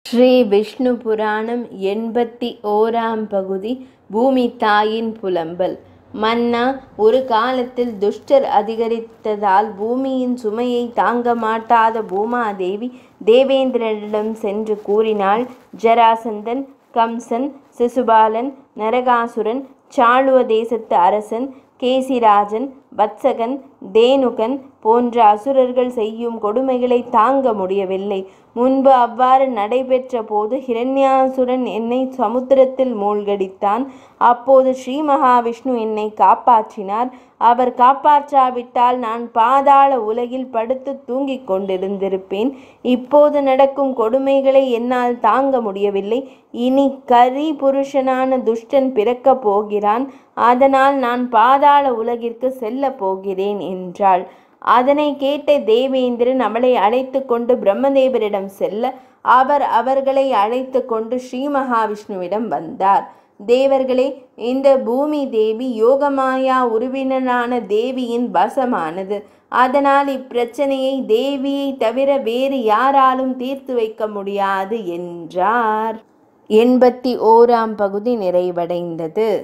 ஸ்ரீ விஷ்ணு புராணம் 81ஆம் பகுதி. பூமி தாயின் புலம்பல். மன்னா, ஒரு காலத்தில் துஷ்டர் அதிகரித்ததால் பூமியின் சுமையை தாங்க மாட்டாத பூமாதேவி தேவேந்திரனிடம் சென்று கூறினாள். ஜராசந்தன், கம்சன், சிசுபாலன், நரகாசுரன், சாளுவ தேசத்து அரசன் கேசிராஜன், வத்சகன், தேனுகன் போன்ற அசுரர்கள் செய்யும் கொடுமைகளை தாங்க முடியவில்லை. முன்பு அவ்வாறு நடைபெற்ற போது ஹிரண்யாசுரன் என்னை சமுத்திரத்தில் மூழ்கடித்தான். அப்போது ஸ்ரீ மகாவிஷ்ணு என்னை காப்பாற்றினார். அவர் காப்பாற்றாவிட்டால் நான் பாதாள உலகில் படுத்து தூங்கிக் கொண்டிருந்திருப்பேன். இப்போது நடக்கும் கொடுமைகளை என்னால் தாங்க முடியவில்லை. இனி கரி புருஷனான துஷ்டன் பிறக்கப் போகிறான். அதனால் நான் பாதாள உலகிற்கு செல்ல போகிறேன் என்றாள். அதனை கேட்ட தேவேந்திரன் அவளை அழைத்து கொண்டு பிரம்மதேவரிடம் செல்ல, அவர் அவர்களை அழைத்து கொண்டு ஸ்ரீ மகாவிஷ்ணுவிடம் வந்தார். தேவர்களே, இந்த பூமி தேவி யோகமாயா உருவினரான தேவியின் வசமானது. அதனால் இப்பிரச்சனையை தேவியை தவிர வேறு யாராலும் தீர்த்து வைக்க முடியாது என்றார். 81ஆம் பகுதி நிறைவடைந்தது.